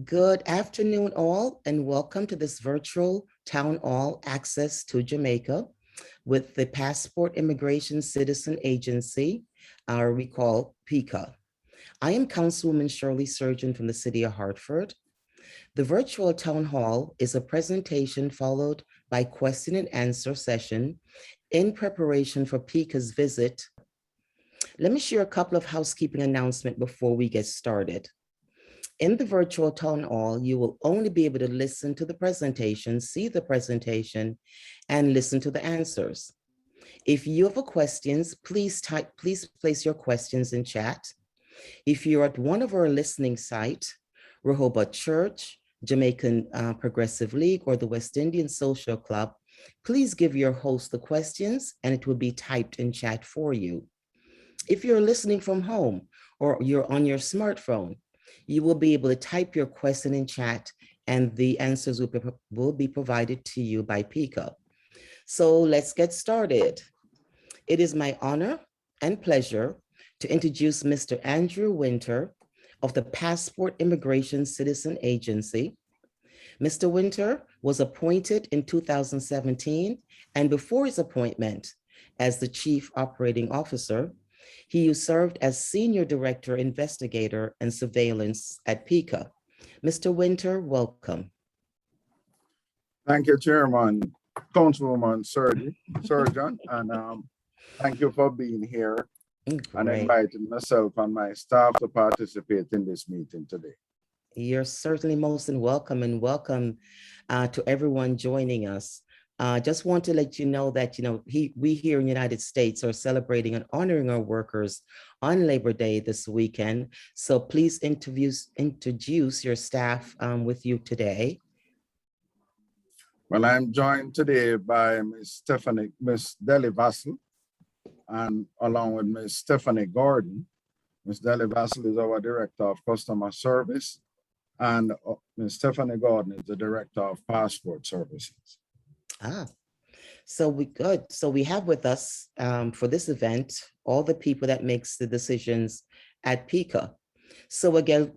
Good afternoon, all, and welcome to this virtual town hall access to Jamaica with the Passport Immigration Citizen Agency, or we call PICA. I am Councilwoman Shirley Surgeon from the City of Hartford. The virtual town hall is a presentation followed by question and answer session in preparation for PICA's visit. Let me share a couple of housekeeping announcements before we get started. In the virtual town hall, you will only be able to listen to the presentation, see the presentation, and listen to the answers. If you have questions, please place your questions in chat. If you're at one of our listening sites, Rehoboth Church, Jamaican Progressive League, or the West Indian Social Club, please give your host the questions and it will be typed in chat for you. If you're listening from home or you're on your smartphone, you will be able to type your question in chat and the answers will be provided to you by PICA. So let's get started. It is my honor and pleasure to introduce Mr. Andrew Winter of the Passport Immigration Citizen Agency. Mr. Winter was appointed in 2017, and before his appointment as the Chief Operating Officer, he served as Senior Director, Investigator, and Surveillance at PICA. Mr. Winter, welcome. Thank you, Chairman, Councilwoman Surgeon, and thank you for being here and inviting myself and my staff to participate in this meeting today. You're certainly most welcome, and welcome to everyone joining us. Just want to let you know that, we here in the United States are celebrating and honoring our workers on Labor Day this weekend. So please introduce your staff with you today. Well, I'm joined today by Miss Deli Vassell, and along with Miss Stephanie Gordon. Miss Deli Vassell is our Director of Customer Service, and Miss Stephanie Gordon is the Director of Passport Services. So we have with us for this event all the people that makes the decisions at PICA. So again,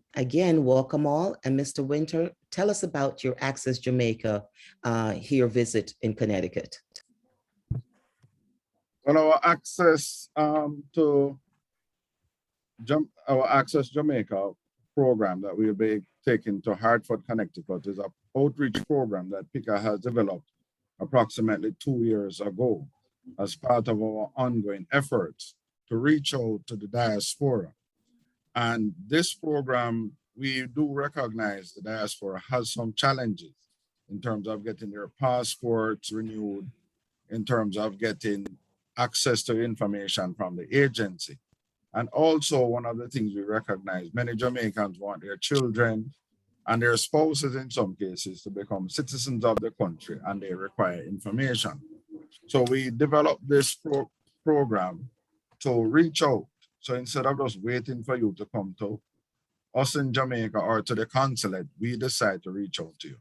welcome all. And Mr. Winter, tell us about your Access Jamaica visit in Connecticut. Well, our Access Access Jamaica program that we'll be taking to Hartford, Connecticut is an outreach program that PICA has developed approximately 2 years ago as part of our ongoing efforts to reach out to the diaspora. And this program, we do recognize the diaspora has some challenges in terms of getting their passports renewed, in terms of getting access to information from the agency. And also one of the things we recognize, many Jamaicans want their children and their spouses in some cases to become citizens of the country, and they require information. So we developed this program to reach out. So instead of just waiting for you to come to us in Jamaica or to the consulate, we decide to reach out to you.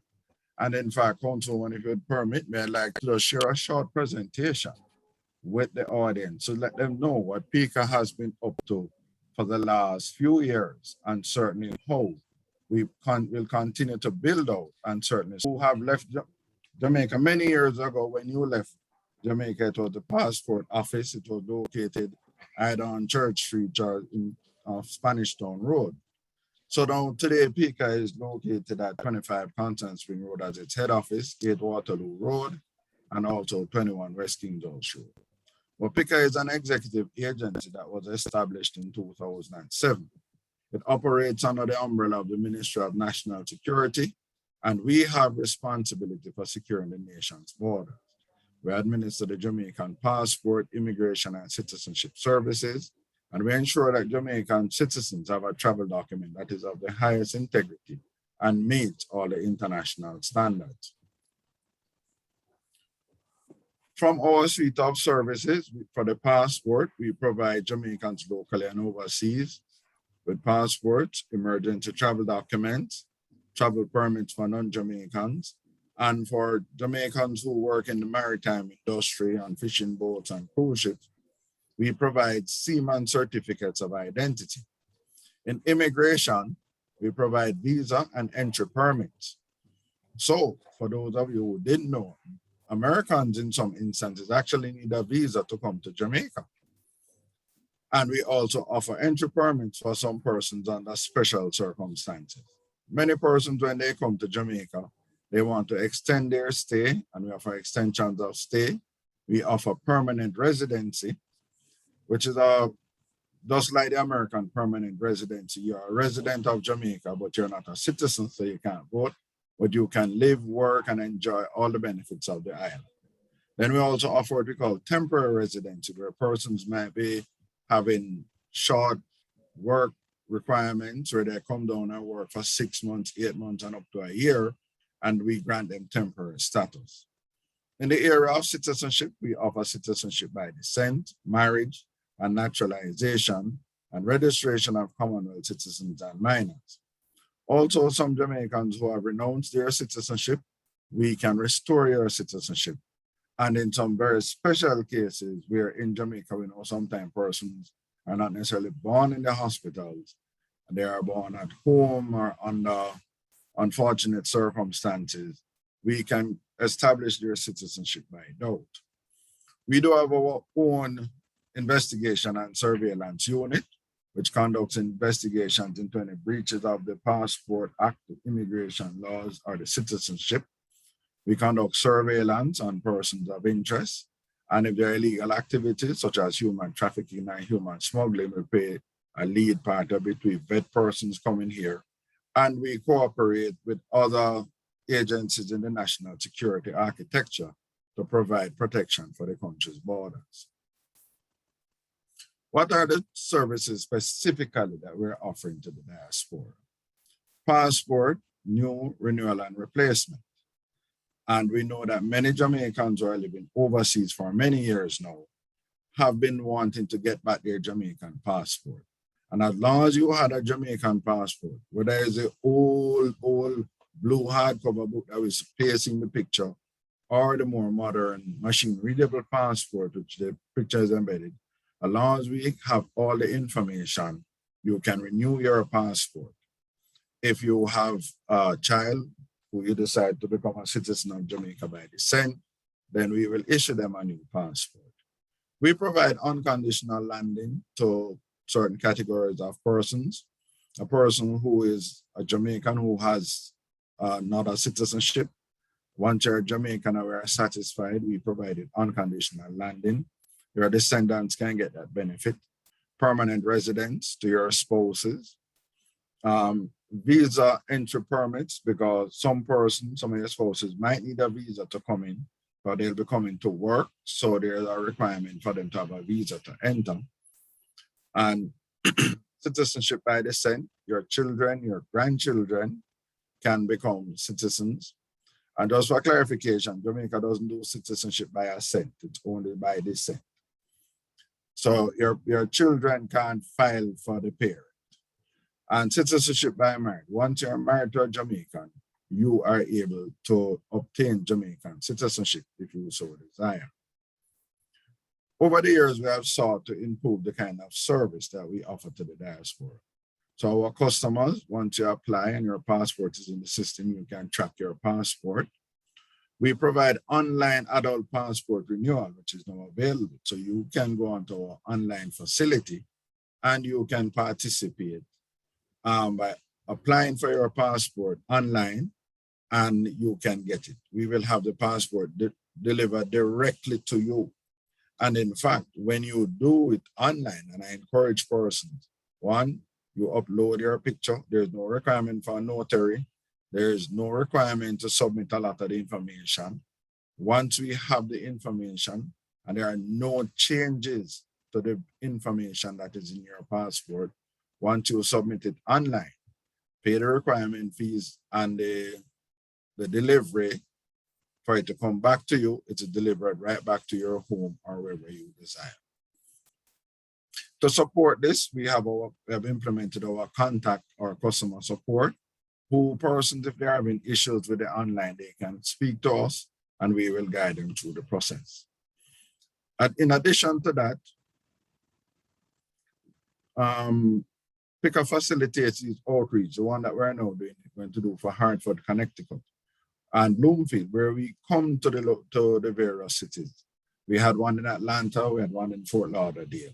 And in fact, Councilwoman, if you'd permit me, I'd like to share a short presentation with the audience to let them know what PICA has been up to for the last few years, and certainly how we will continue to build out, and certainly who have left Jamaica many years ago. When you left Jamaica, it was the passport office. It was located either on Church Street or in Spanish Town Road. So now today, PICA is located at 25 Constant Spring Road as its head office, 8 Waterloo Road, and also 21 West King George Road. Well, PICA is an executive agency that was established in 2007. It operates under the umbrella of the Ministry of National Security, and we have responsibility for securing the nation's borders. We administer the Jamaican Passport, Immigration, and Citizenship Services, and we ensure that Jamaican citizens have a travel document that is of the highest integrity and meets all the international standards. From our suite of services, for the passport, we provide Jamaicans locally and overseas with passports, emergency travel documents, travel permits for non-Jamaicans, and for Jamaicans who work in the maritime industry on fishing boats and cruise ships, we provide seaman certificates of identity. In immigration, We provide visa and entry permits. So for those of you who didn't know, Americans in some instances actually need a visa to come to Jamaica. And we also offer entry permits for some persons under special circumstances. Many persons, when they come to Jamaica, they want to extend their stay, and we offer extensions of stay. We offer permanent residency, which is just like the American permanent residency. You're a resident of Jamaica, but you're not a citizen, so you can't vote, but you can live, work, and enjoy all the benefits of the island. Then we also offer what we call temporary residency, where persons might be having short work requirements where they come down and work for 6 months, 8 months, and up to a year, and we grant them temporary status. In the area of citizenship, we offer citizenship by descent, marriage, and naturalization, and registration of Commonwealth citizens and minors. Also, some Jamaicans who have renounced their citizenship, we can restore your citizenship. And in some very special cases, where in Jamaica, we know sometimes persons are not necessarily born in the hospitals, they are born at home or under unfortunate circumstances, we can establish their citizenship by doubt. We do have our own investigation and surveillance unit, which conducts investigations into any breaches of the Passport Act, the immigration laws, or the citizenship. We conduct surveillance on persons of interest, and if there are illegal activities such as human trafficking and human smuggling, we play a lead part of it. We vet persons coming here, and we cooperate with other agencies in the national security architecture to provide protection for the country's borders. What are the services specifically that we're offering to the diaspora? Passport, new, renewal, and replacement. And we know that many Jamaicans who are living overseas for many years now have been wanting to get back their Jamaican passport. And as long as you had a Jamaican passport, whether it's an old blue hardcover book that was facing the picture, or the more modern machine readable passport, which the picture is embedded, as long as we have all the information, you can renew your passport. If you have a child who you decide to become a citizen of Jamaica by descent, then we will issue them a new passport. We provide unconditional landing to certain categories of persons. A person who is a Jamaican who has not a citizenship. Once you're Jamaican and we are satisfied, we provided unconditional landing. Your descendants can get that benefit. Permanent residence to your spouses. Visa entry permits, because some of your spouses might need a visa to come in, but they'll be coming to work. So there's a requirement for them to have a visa to enter. And citizenship by descent, your children, your grandchildren can become citizens. And just for clarification, Jamaica doesn't do citizenship by ascent, it's only by descent. So your children can't file for the parent. And citizenship by marriage, once you're married to a Jamaican, you are able to obtain Jamaican citizenship if you so desire. Over the years, we have sought to improve the kind of service that we offer to the diaspora. So our customers, once you apply and your passport is in the system, you can track your passport. We provide online adult passport renewal, which is now available. So you can go onto our online facility and you can participate by applying for your passport online, and you can get it. We will have the passport delivered directly to you. And in fact, when you do it online, and I encourage persons, one, you upload your picture. There's no requirement for a notary. There's no requirement to submit a lot of the information. Once we have the information and there are no changes to the information that is in your passport, once you submit it online, pay the requirement fees and the delivery for it to come back to you, it's delivered right back to your home or wherever you desire. To support this, we have implemented our contact or customer support, who persons, if they're having issues with the online, they can speak to us and we will guide them through the process. And in addition to that, PICA facilitates these outreach, the one that we're now going to do for Hartford, Connecticut, and Bloomfield, where we come to the various cities. We had one in Atlanta, we had one in Fort Lauderdale.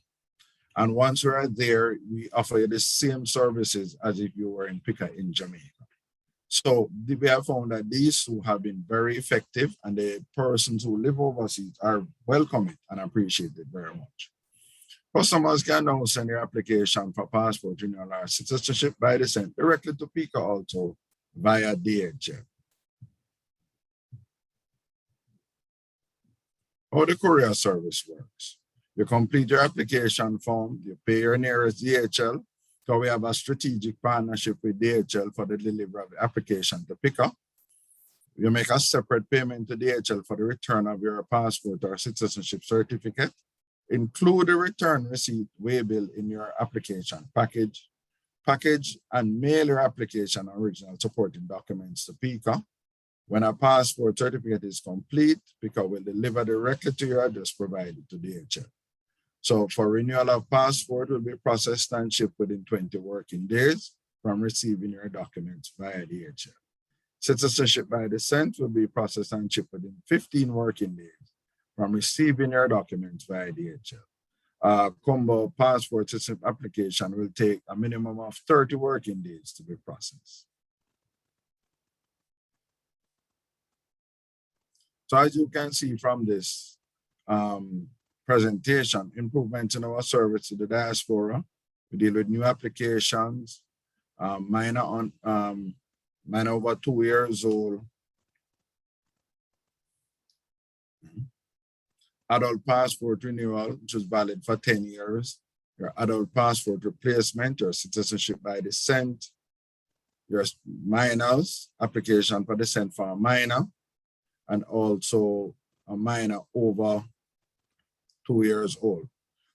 And once we're there, we offer you the same services as if you were in PICA in Jamaica. So we have found that these two have been very effective, and the persons who live overseas are welcome and appreciate it very much. Customers can now send their application for passport renewal or citizenship by descent directly to PICA also via DHL. How the courier service works. You complete your application form, you pay your nearest DHL, so we have a strategic partnership with DHL for the delivery of the application to PICA. You make a separate payment to DHL for the return of your passport or citizenship certificate. Include the return receipt waybill in your application package and mail your application original supporting documents to PICA. When a passport certificate is complete, PICA will deliver directly to your address provided to DHL. So for renewal of passport will be processed and shipped within 20 working days from receiving your documents via DHL. Citizenship by descent will be processed and shipped within 15 working days from receiving your documents via DHL. Combo passport citizenship application will take a minimum of 30 working days to be processed. So as you can see from this presentation, improvements in our service to the diaspora. We deal with new applications, minor over 2 years old, adult passport renewal, which is valid for 10 years, your adult passport replacement, your citizenship by descent, your minors, application for descent for a minor, and also a minor over 2 years old.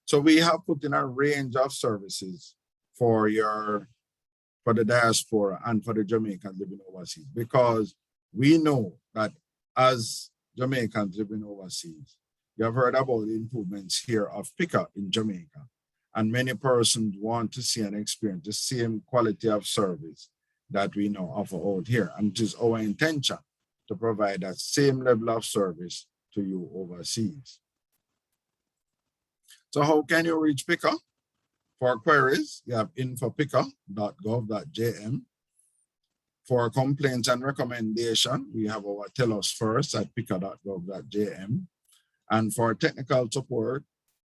So we have put in a range of services for the diaspora and for the Jamaicans living overseas, because we know that as Jamaicans living overseas, you have heard about the improvements here of PICA in Jamaica, and many persons want to see and experience the same quality of service that we now offer out here, and it is our intention to provide that same level of service to you overseas. So how can you reach PICA? For queries, you have info.pica.gov.jm. For complaints and recommendation, we have our tell us first at pica.gov.jm. And for technical support,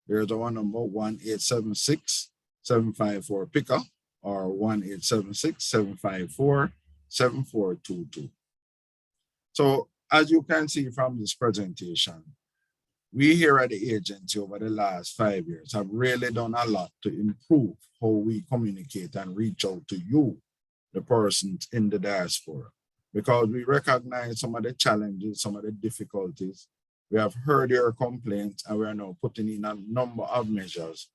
there's our number 1-876-754-PICA or 1-876-754-7422. So as you can see from this presentation, we here at the agency over the last 5 years have really done a lot to improve how we communicate and reach out to you, the persons in the diaspora, because we recognize some of the challenges, some of the difficulties. We have heard your complaints, and we are now putting in a number of measures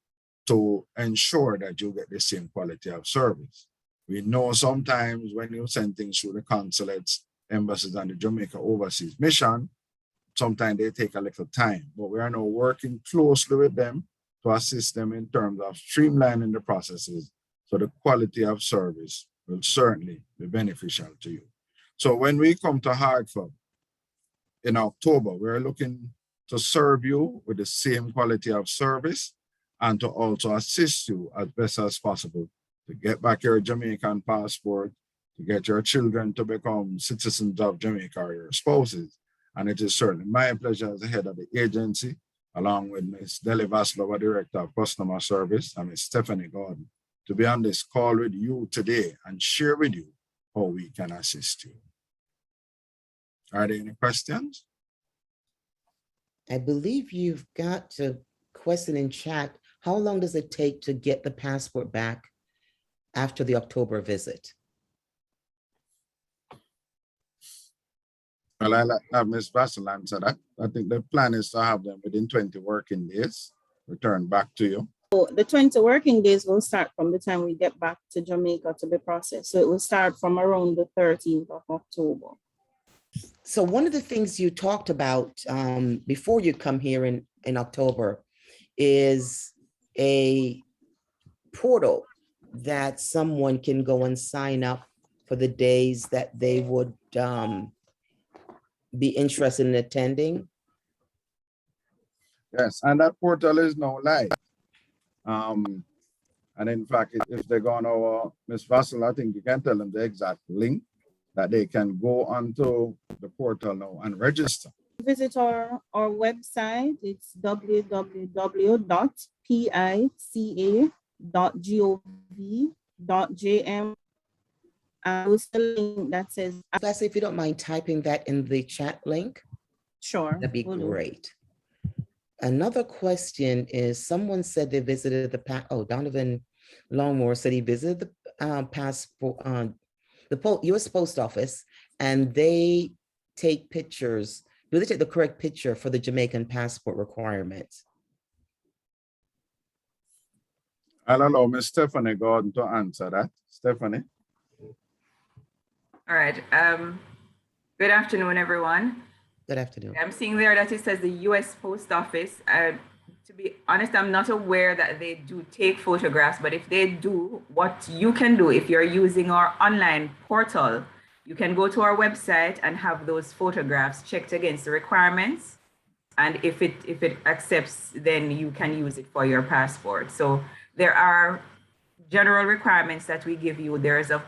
to ensure that you get the same quality of service. We know sometimes when you send things through the consulates, embassies, and the Jamaica Overseas Mission, sometimes they take a little time, but we are now working closely with them to assist them in terms of streamlining the processes, so the quality of service will certainly be beneficial to you. So when we come to Hartford in October, we're looking to serve you with the same quality of service and to also assist you as best as possible to get back your Jamaican passport, to get your children to become citizens of Jamaica or your spouses. And it is certainly my pleasure as the head of the agency, along with Ms. Deli Vaslova, Director of Customer Service, and Ms. Stephanie Gordon, to be on this call with you today and share with you how we can assist you. Are there any questions? I believe you've got a question in chat. How long does it take to get the passport back after the October visit? Well, I like to have Ms. Vassal answer that. I think the plan is to have them within 20 working days, return back to you. So the 20 working days will start from the time we get back to Jamaica to be processed. So it will start from around the 13th of October. So one of the things you talked about before you come here in October is a portal that someone can go and sign up for the days that they would be interested in attending? Yes, and that portal is now live. And in fact, if they go on our Miss Vassal, I think you can tell them the exact link that they can go onto the portal now and register. Visit our website. It's www.pica.gov.jm. And we'll still link that says. Leslie, if you don't mind typing that in the chat link, Sure. that'd be will do. great. Another question is, someone said they visited Donovan Longmore said he visited the passport, the U.S. Post Office, and they take pictures. Do they take the correct picture for the Jamaican passport requirements? I'll allow Miss Stephanie Gordon to answer that. Stephanie. All right. Good afternoon, everyone. Good afternoon. I'm seeing there that it says the U.S. Post Office. To be honest, I'm not aware that they do take photographs, but if they do, what you can do if you're using our online portal, you can go to our website and have those photographs checked against the requirements. And if it accepts, then you can use it for your passport. So there are general requirements that we give you. There's a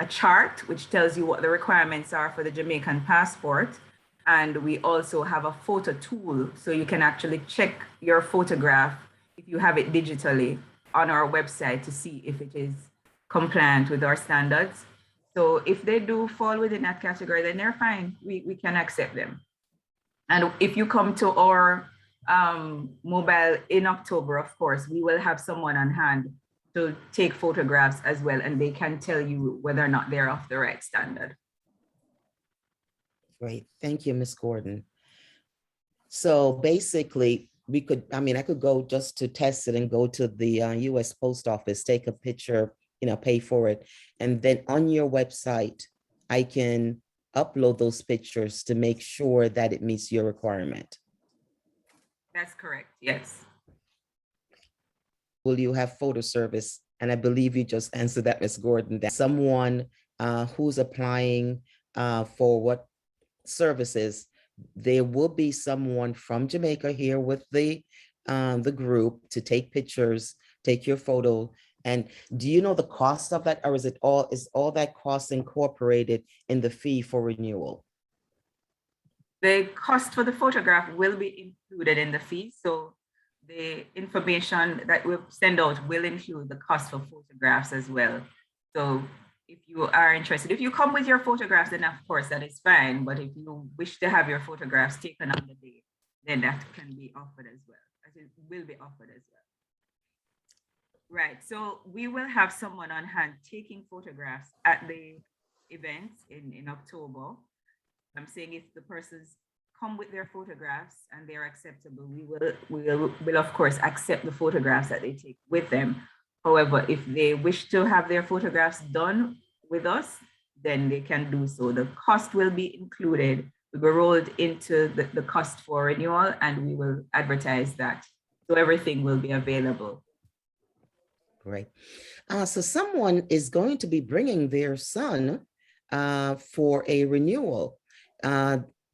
chart which tells you what the requirements are for the Jamaican passport. And we also have a photo tool, so you can actually check your photograph if you have it digitally on our website to see if it is compliant with our standards. So if they do fall within that category, then they're fine. We can accept them. And if you come to our mobile in October, of course, we will have someone on hand to take photographs as well, and they can tell you whether or not they're of the right standard. Great, thank you, Ms. Gordon. So basically, I could go just to test it and go to the U.S. Post Office, take a picture, pay for it. And then on your website, I can upload those pictures to make sure that it meets your requirement. That's correct, yes. Will you have photo service? And I believe you just answered that, Ms. Gordon, that someone who's applying for what services, there will be someone from Jamaica here with the group to take pictures, take your photo. And do you know the cost of that, or is all that cost incorporated in the fee for renewal? The cost for the photograph will be included in the fee. So the information that we send out will include the cost for photographs as well. So if you are interested, if you come with your photographs, then of course that is fine. But if you wish to have your photographs taken on the day, then that can be offered as well. It will be offered as well. Right, so we will have someone on hand taking photographs at the event in October. I'm saying if the persons come with their photographs and they're acceptable, we will of course accept the photographs that they take with them. However, if they wish to have their photographs done with us, then they can do so. The cost will be included, will be rolled into the cost for renewal, and we will advertise that. So everything will be available. Great. So someone is going to be bringing their son for a renewal,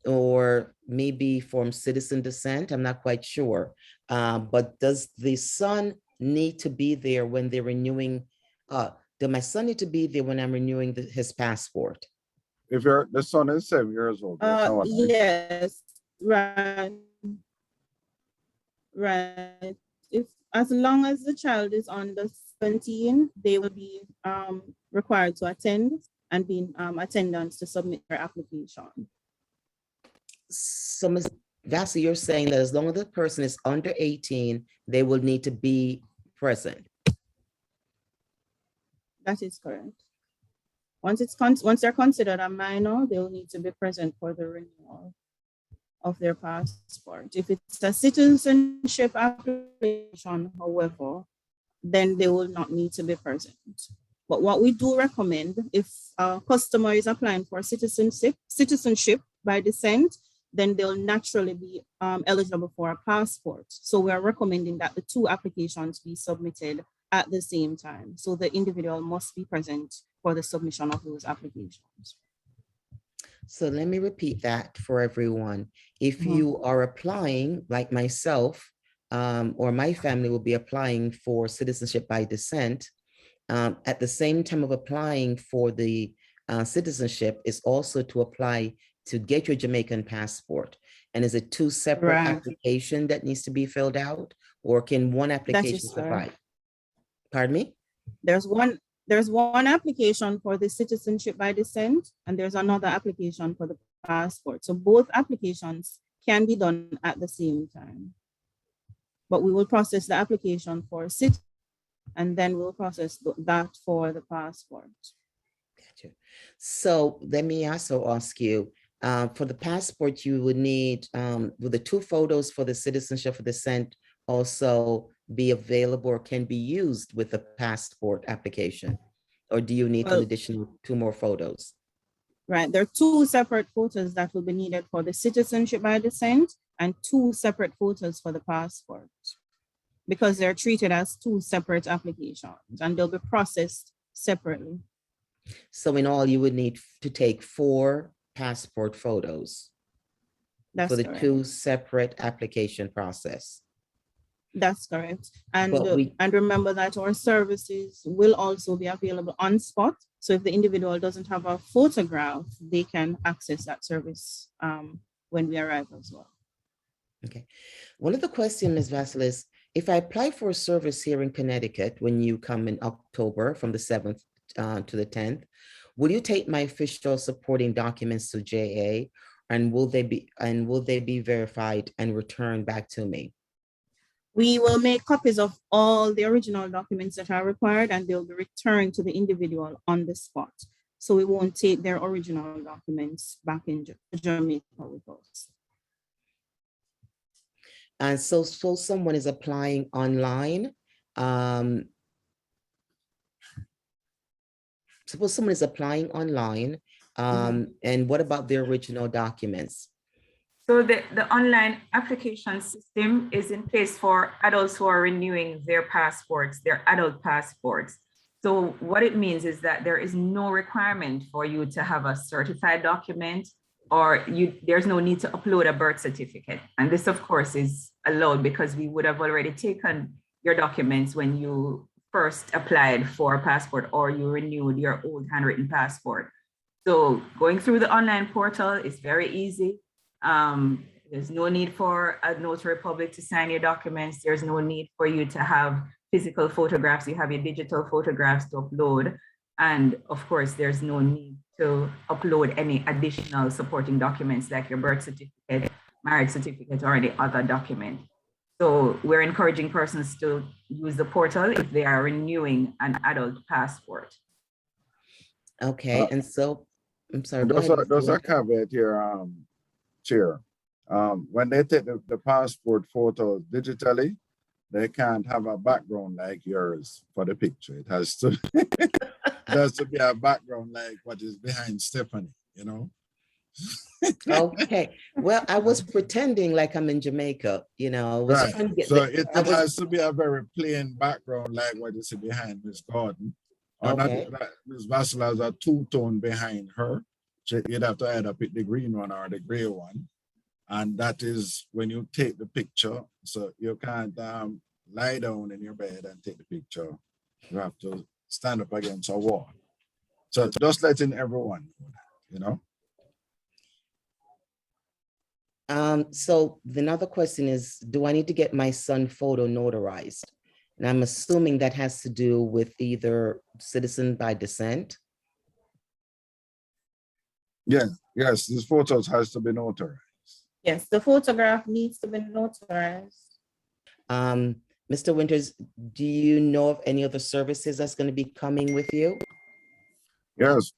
or maybe from citizen descent, I'm not quite sure. But does the son need to be there when they're renewing? Does my son need to be there when I'm renewing his passport? If the son is 7 years old. Yes, right. Right. As long as the child is under 17, they will be required to attend and be in attendance to submit their application. So Ms. Vassal, you're saying that as long as the person is under 18, they will need to be present. That is correct. Once they're considered a minor, they will need to be present for the renewal of their passport. If it's a citizenship application, however, then they will not need to be present. But what we do recommend, if a customer is applying for citizenship by descent, then they'll naturally be eligible for a passport. So we're recommending that the two applications be submitted at the same time. So the individual must be present for the submission of those applications. So let me repeat that for everyone. If you are applying, like myself, or my family will be applying for citizenship by descent, at the same time of applying for the citizenship is also to apply to get your Jamaican passport. And is it two separate Right. applications that needs to be filled out, or can one application suffice? Pardon me? There's one application for the citizenship by descent, and there's another application for the passport. So both applications can be done at the same time. But we will process the application for citizenship, and then we'll process that for the passport. Gotcha. So let me also ask you, for the passport, you would need, will the two photos for the citizenship for descent also be available or can be used with the passport application? Or do you need an additional two more photos? Right, there are two separate photos that will be needed for the citizenship by descent and two separate photos for the passport, because they're treated as two separate applications and they'll be processed separately. So in all, you would need to take 4 passport photos for the correct. 2 separate application process. That's correct. And, But and remember that our services will also be available on spot. So if the individual doesn't have a photograph, they can access that service when we arrive as well. Okay. One of the questions, Ms. Vasilis, if I apply for a service here in Connecticut, when you come in October from the 7th to the 10th, will you take my official supporting documents to JA, and will they be verified and returned back to me? We will make copies of all the original documents that are required, and they'll be returned to the individual on the spot. So we won't take their original documents back in Jamaica with us. And so someone is applying online. Suppose someone is applying online, and what about their original documents? So the online application system is in place for adults who are renewing their passports, their adult passports. So what it means is that there is no requirement for you to have a certified document, or there's no need to upload a birth certificate. And this, of course, is allowed because we would have already taken your documents when you first applied for a passport or you renewed your old handwritten passport. So going through the online portal is very easy. There's no need for a notary public to sign your documents. There's no need for you to have physical photographs. You have your digital photographs to upload. And of course, there's no need to upload any additional supporting documents like your birth certificate, marriage certificate, or any other document. So we're encouraging persons to use the portal if they are renewing an adult passport. Okay, and so, I'm sorry, go ahead. There's a caveat here, Chair. When they take the passport photos digitally, they can't have a background like yours for the picture. It has to, be a background like what is behind Stephanie, you know? Okay, well, I was pretending like I'm in Jamaica, you know. I was Right. trying to get so it has to be a very plain background like what you see behind Miss Gordon. Or Okay. not, Miss Vassal has a two-tone behind her. So you'd have to either pick the green one or the gray one. And that is when you take the picture. So you can't lie down in your bed and take the picture. You have to stand up against a wall. So just letting everyone know that, you know. So another question is, do I need to get my son photo notarized? And I'm assuming that has to do with either citizen by descent. Yes, these photos has to be notarized. Yes, the photograph needs to be notarized. Mr. Winters, do you know of any other services that's going to be coming with you? Yes,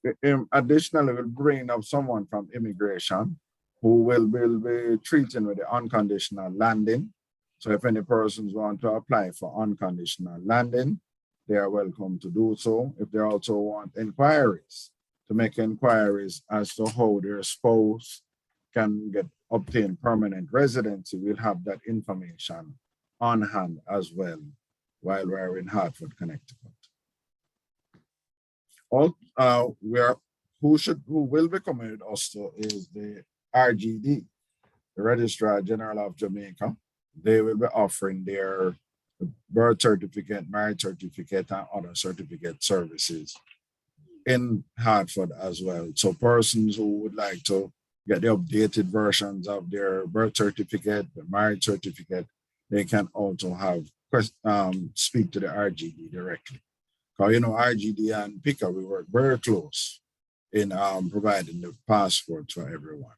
additionally, we'll bring up someone from immigration who will be treating with the unconditional landing. So if any persons want to apply for unconditional landing, they are welcome to do so. If they also want inquiries, to make inquiries as to how their spouse can obtain permanent residency, we'll have that information on hand as well while we're in Hartford, Connecticut. Who will be coming with us to is the RGD, the Registrar General of Jamaica. They will be offering their birth certificate, marriage certificate, and other certificate services in Hartford as well. So persons who would like to get the updated versions of their birth certificate, the marriage certificate, they can also have speak to the RGD directly. Because RGD and PICA, we work very close in providing the passports for everyone.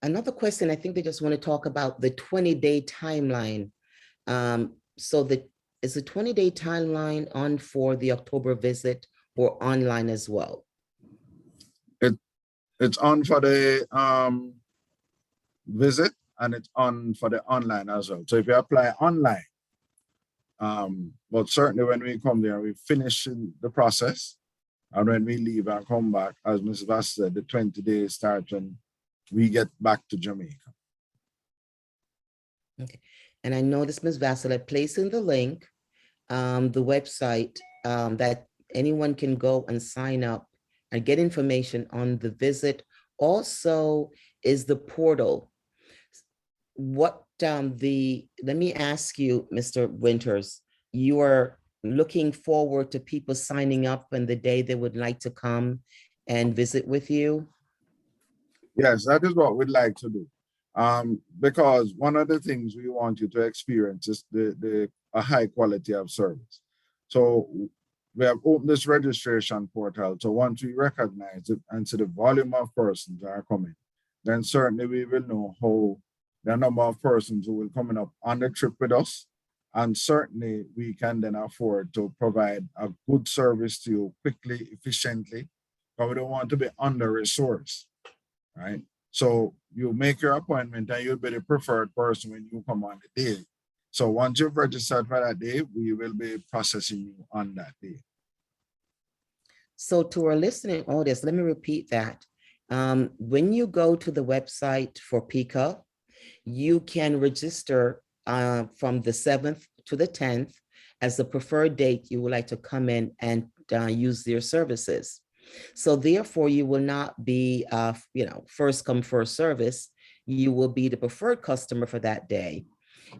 Another question, I think they just want to talk about the 20-day timeline. Is the 20-day timeline on for the October visit or online as well? It's on for the visit, and it's on for the online as well. So if you apply online, but certainly when we come there, we finish the process, and when we leave and come back, as Ms. Vass said, the 20 days start when we get back to Jamaica. Okay, and I noticed Ms. Vassal had placed in the link, the website that anyone can go and sign up and get information on the visit. Also is the portal. Let me ask you, Mr. Winters, you are looking forward to people signing up on the day they would like to come and visit with you? Yes, that is what we'd like to do. Because one of the things we want you to experience is a high quality of service. So we have opened this registration portal. So once we recognize it and see the volume of persons that are coming, then certainly we will know how the number of persons who will coming up on the trip with us. And certainly we can then afford to provide a good service to you quickly, efficiently, but we don't want to be under-resourced, right? So you make your appointment and you'll be the preferred person when you come on the day. So once you've registered for that day, we will be processing you on that day. So to our listening audience, let me repeat that. When you go to the website for PICA, you can register from the 7th to the 10th as the preferred date you would like to come in and use their services. So therefore, you will not be, first come, first service. You will be the preferred customer for that day.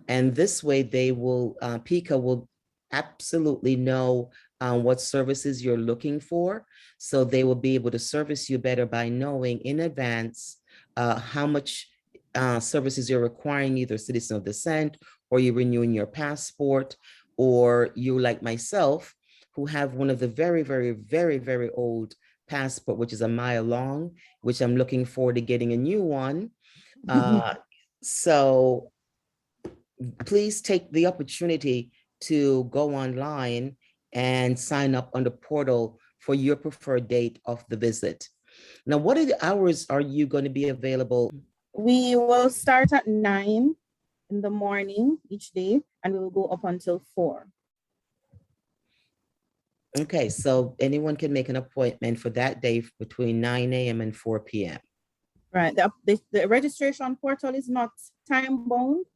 And this way they will, PICA will absolutely know what services you're looking for. So they will be able to service you better by knowing in advance how much services you're requiring, either citizen of descent, or you're renewing your passport, or you, like myself, who have one of the very, very, very, very old passport, which is a mile long, which I'm looking forward to getting a new one. So please take the opportunity to go online and sign up on the portal for your preferred date of the visit. Now, what are the hours are you going to be available? We will start at 9 in the morning each day, and we will go up until 4. Okay, so anyone can make an appointment for that day between 9 a.m. and 4 p.m. Right. The registration portal is not time bound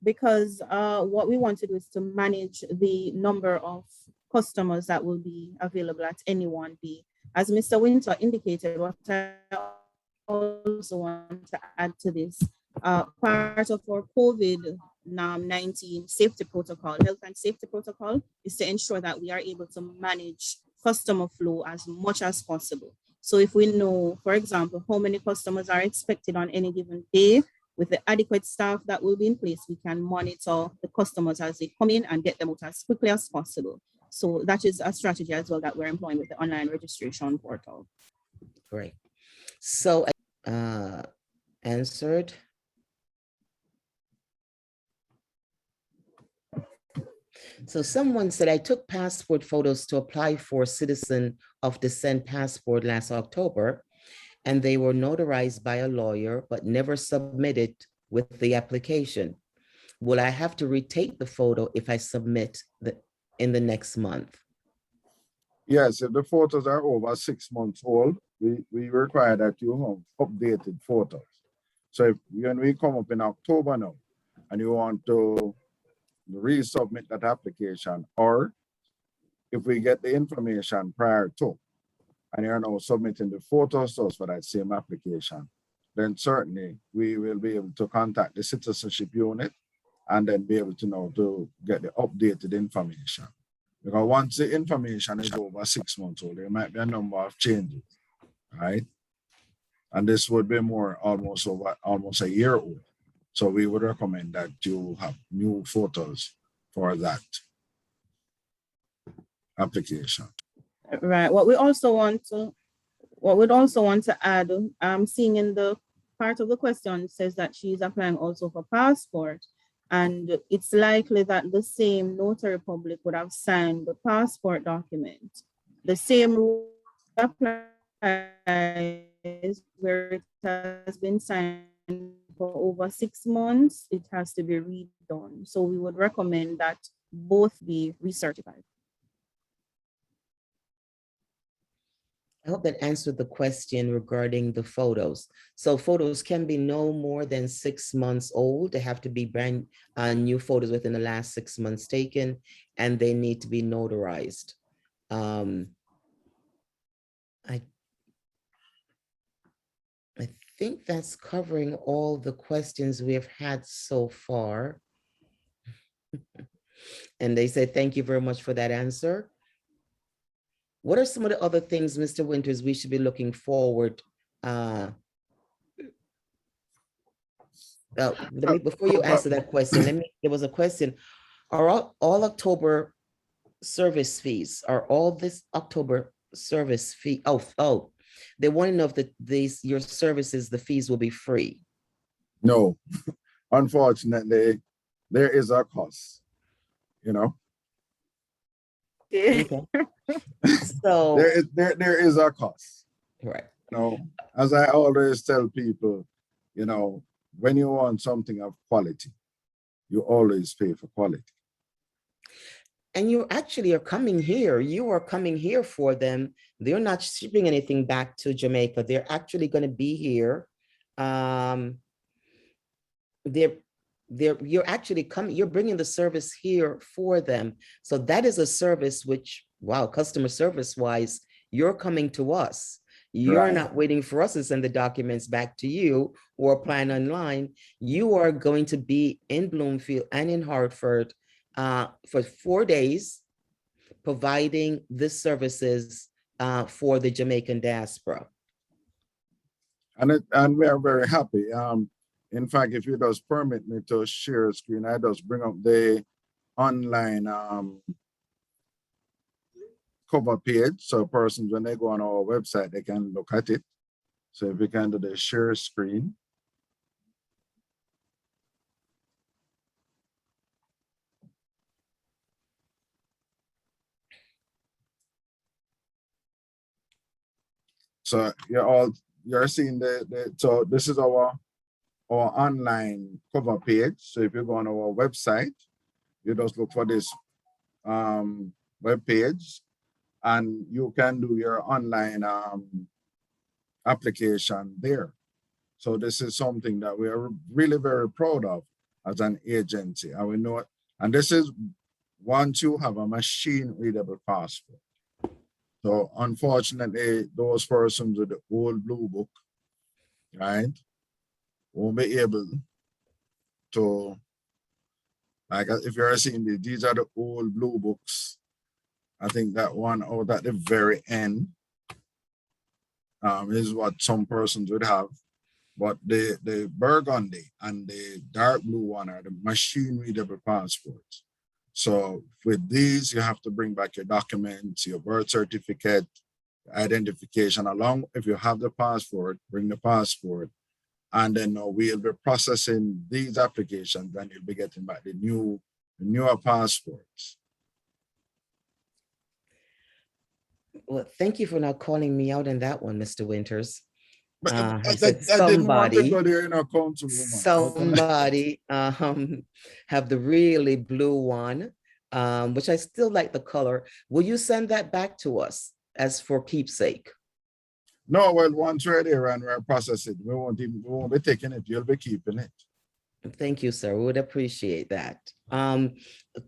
because what we want to do is to manage the number of customers that will be available at any one day. As Mr. Winter indicated, what I also want to add to this, part of our COVID-19 safety protocol, health and safety protocol, is to ensure that we are able to manage customer flow as much as possible. So if we know, for example, how many customers are expected on any given day, with the adequate staff that will be in place, we can monitor the customers as they come in and get them out as quickly as possible. So that is a strategy as well that we're employing with the online registration portal. Great. So answered. So someone said, I took passport photos to apply for Citizen of Descent passport last October, and they were notarized by a lawyer, but never submitted with the application. Will I have to retake the photo if I submit in the next month? Yes, if the photos are over 6 months old, we require that you have updated photos. So if when we come up in October now, and you want to resubmit that application, or if we get the information prior to, and you're now submitting the photos to us for that same application, then certainly we will be able to contact the citizenship unit and then be able to know to get the updated information. Because once the information is over 6 months old, there might be a number of changes, right? And this would be more almost a year old. So we would recommend that you have new photos for that application. Right. What we'd also want to add, seeing in the part of the question says that she's applying also for passport, and it's likely that the same notary public would have signed the passport document. The same rule applies where it has been signed for over 6 months, it has to be redone. So we would recommend that both be recertified. I hope that answered the question regarding the photos. So photos can be no more than 6 months old. They have to be brand new photos within the last 6 months taken, and they need to be notarized. I think that's covering all the questions we have had so far. And they said, thank you very much for that answer. What are some of the other things, Mr. Winters, we should be looking forward? Before you answer that question, there was a question. Are all October service fees, are all this October service fee? Oh, they want to know if your services, the fees will be free. No, unfortunately, there is a cost, you know. Okay. So there is a cost. Right. You know, as I always tell people, you know, when you want something of quality, you always pay for quality. And you actually are coming here. You are coming here for them. They're not shipping anything back to Jamaica. They're actually going to be here. You're actually coming, you're bringing the service here for them. So that is a service which, wow, customer service wise, you're coming to us. You're Right. not waiting for us to send the documents back to you or applying online. You are going to be in Bloomfield and in Hartford for 4 days, providing the services for the Jamaican diaspora. And we are very happy. In fact, if you just permit me to share a screen, I just bring up the online cover page. So persons, when they go on our website, they can look at it. So if we can do the share screen. So you're seeing so this is our online cover page. So if you go on our website, you just look for this web page, and you can do your online application there. So this is something that we are really very proud of as an agency, and we know it. And this is once you have a machine readable passport. So unfortunately, those persons with the old blue book, right, won't be able to, like if you're seeing these are the old blue books. I think that one out at the very end is what some persons would have. But the burgundy and the dark blue one are the machine readable passports. So with these, you have to bring back your documents, your birth certificate, identification, along if you have the passport, bring the passport, and then we'll be processing these applications, and you'll be getting back the newer passports. Well, thank you for not calling me out on that one, Mr. Winters. But I said I didn't want to somebody, go there in our councilwoman. somebody have the really blue one, which I still like the color. Will you send that back to us as for keepsake? No, well, once we're there and we're processing, we won't be taking it. You'll be keeping it. Thank you, sir. We would appreciate that. A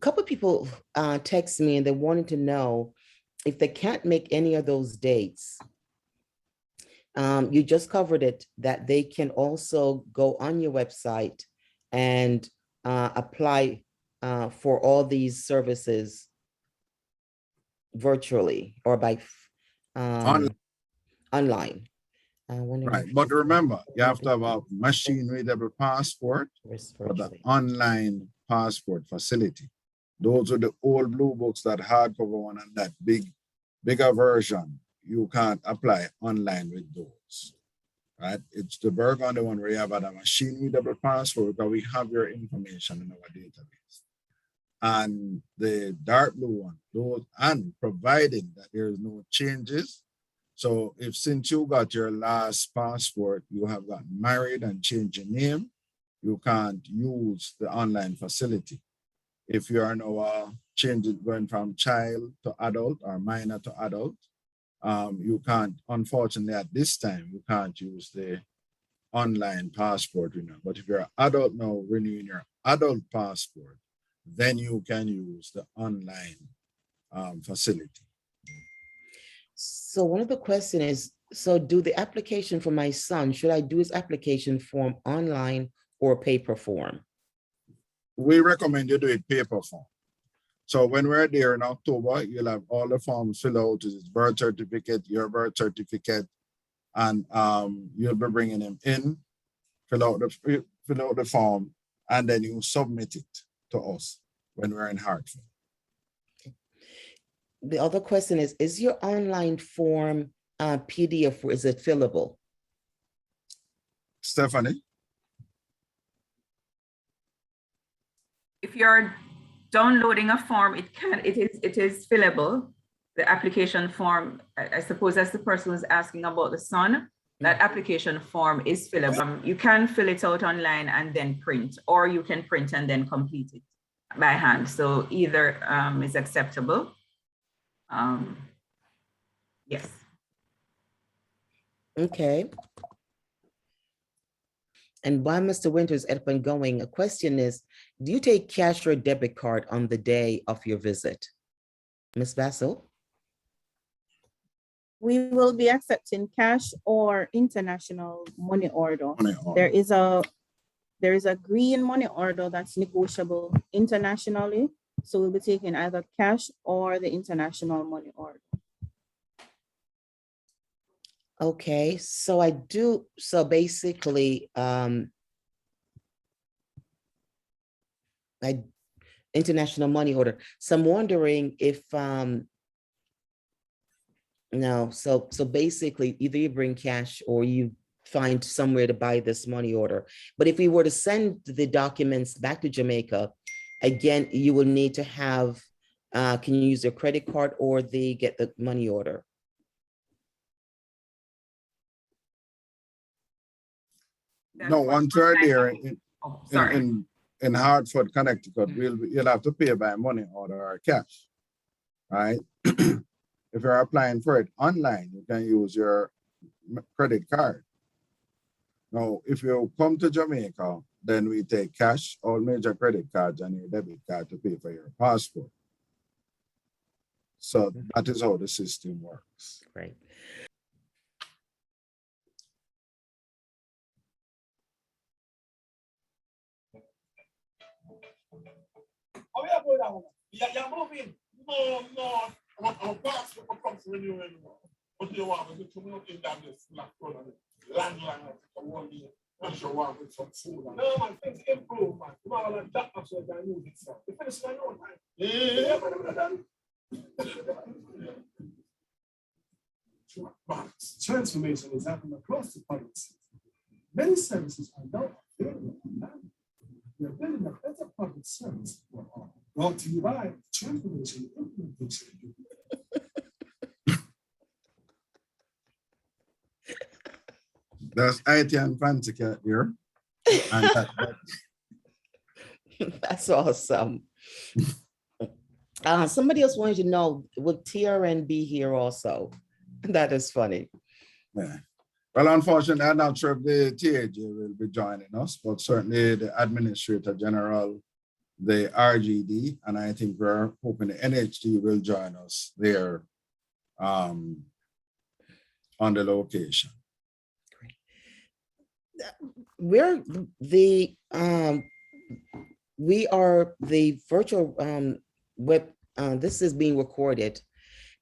couple of people text me and they wanted to know if they can't make any of those dates. You just covered it, that they can also go on your website and apply for all these services virtually or by online. Right, but remember, you have to have a machine-readable passport for the online passport facility. Those are the old blue books, that hardcover one and that bigger version. You can't apply online with those, right? It's the burgundy one where you have a machine-readable passport, but we have your information in our database. And the dark blue one, those, and providing that there is no changes. So if since you got your last passport, you have gotten married and changed your name, you can't use the online facility. If you are now changing, going from child to adult or minor to adult, you can't, unfortunately at this time, you can't use the online passport renewal. But if you're an adult now renewing your adult passport, then you can use the online facility. So one of the questions is, so do the application for my son, should I do his application form online or paper form? We recommend you do it paper form. So when we're there in October, you'll have all the forms filled out, his birth certificate, your birth certificate, and you'll be bringing him in, fill out the form, and then you submit it to us when we're in Hartford. The other question is your online form PDF, or is it fillable? Stephanie? If you're downloading a form, it is fillable. The application form, I suppose that's the person who's asking about the son. That application form is fillable. You can fill it out online and then print, or you can print and then complete it by hand. So either is acceptable. Yes. Okay. And while Mr. Winters is up and going, a question is, do you take cash or debit card on the day of your visit? Ms. Basso? We will be accepting cash or international money order. There is a green money order that's negotiable internationally. So we'll be taking either cash or the international money order. Okay, so I do, so basically, international money order. So I'm wondering if, no, so basically either you bring cash or you find somewhere to buy this money order. But if we were to send the documents back to Jamaica, again, you will need to have, can you use your credit card or get the money order? No, once we're there in Hartford, Connecticut, you'll have to pay by money order or cash, right? If you're applying for it online, you can use your credit card. Now, if you come to Jamaica, then we take cash, all major credit cards, and your debit card to pay for your passport. So that is how the system works. Right. Oh, yeah, boy, that one. Yeah, moving. No, I'm passport for comes renewal anymore. What do you want? We to move in that this black color, land, for 1 year. And you want with some food. No, man, things improve, man. You want to that much so I use it, sir. You finish my own, man. Yeah, man. Transformation is happening across the public sector. Many services are now available online. We are building a better public service for all. Brought to you by Transformation Implementation. There's IT and fancy here. And That's awesome. Somebody else wanted to know, will TRN be here also? That is funny. Yeah. Well, unfortunately, I'm not sure if the TAJ will be joining us, but certainly the Administrator General, the RGD, and I think we're hoping the NHD will join us there on the location. We're the we are the virtual web. This is being recorded,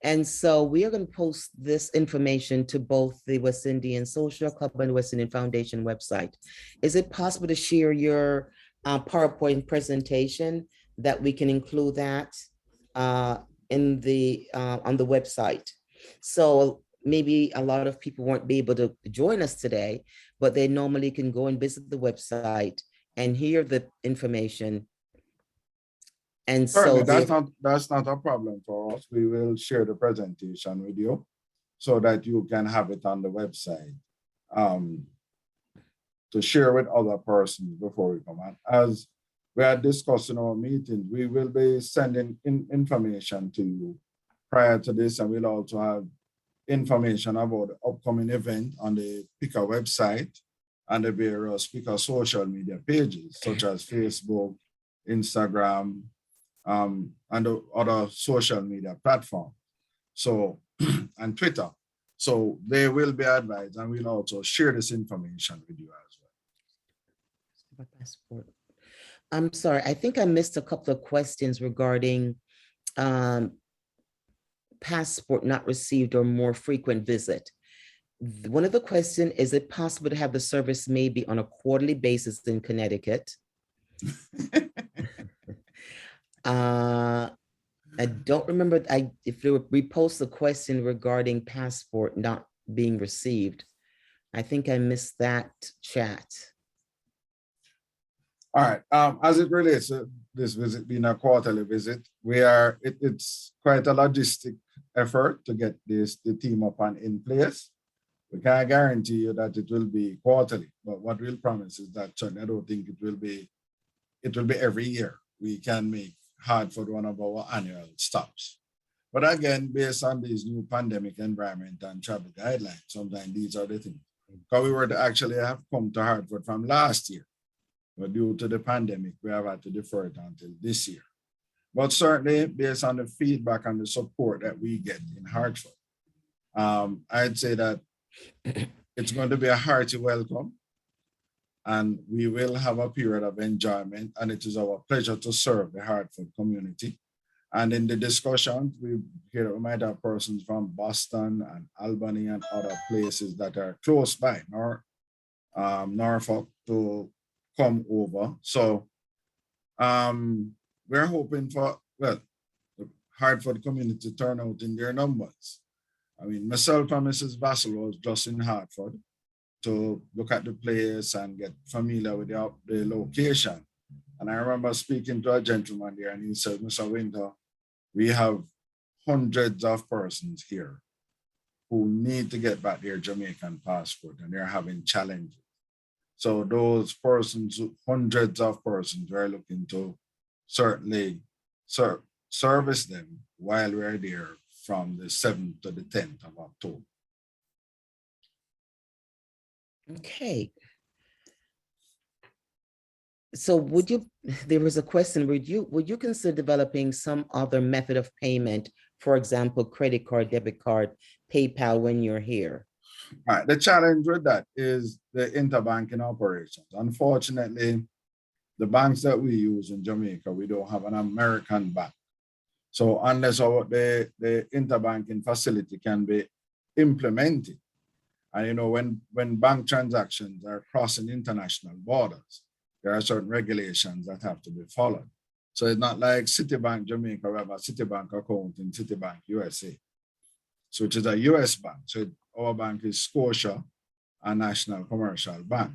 and so we are going to post this information to both the West Indian Social Club and the West Indian Foundation website. Is it possible to share your PowerPoint presentation that we can include that in the on the website? So maybe a lot of people won't be able to join us today, but they normally can go and visit the website and hear the information. And Certainly, so that's not a problem for us. We will share the presentation with you so that you can have it on the website to share with other persons before we come on. As we are discussing our meeting, we will be sending information to you prior to this, and we'll also have information about the upcoming event on the PICA website and the various PICA social media pages, such as Facebook, Instagram, and the other social media platforms. So, and Twitter. So they will be advised, and we'll also share this information with you as well. passport. I'm sorry, I think I missed a couple of questions regarding passport not received or more frequent visit. One of the questions, is it possible to have the service maybe on a quarterly basis in Connecticut? I don't remember if they would repost the question regarding passport not being received. I think I missed that chat. All right. As it relates to this visit being a quarterly visit, it's quite a logistic effort to get the team up and in place. We can't guarantee you that it will be quarterly, but what we'll promise is that I don't think it will be every year. We can make Hartford one of our annual stops. But again, based on this new pandemic environment and travel guidelines, sometimes these are the things. Because we were to actually have come to Hartford from last year, but due to the pandemic, we have had to defer it until this year. But certainly, based on the feedback and the support that we get in Hartford, I'd say that it's going to be a hearty welcome, and we will have a period of enjoyment, and it is our pleasure to serve the Hartford community. And in the discussions, we might have persons from Boston and Albany and other places that are close by, Norfolk, to come over. So we're hoping for, the Hartford community to turn out in their numbers. I mean, myself and Mrs. Vassell was just in Hartford to look at the place and get familiar with the location. And I remember speaking to a gentleman there, and he said, Mr. Winter, we have hundreds of persons here who need to get back their Jamaican passport, and they're having challenges. So those persons, hundreds of persons, we're looking to certainly service them while we're there from the 7th to the 10th of October. Okay. So there was a question, would you consider developing some other method of payment, for example, credit card, debit card, PayPal when you're here? All right, the challenge with that is the interbanking operations. Unfortunately, the banks that we use in Jamaica, we don't have an American bank. So unless the interbanking facility can be implemented, and when bank transactions are crossing international borders, there are certain regulations that have to be followed. So it's not like Citibank Jamaica, we have a Citibank account in Citibank USA, so which is a US bank. So our bank is Scotia, a national commercial bank.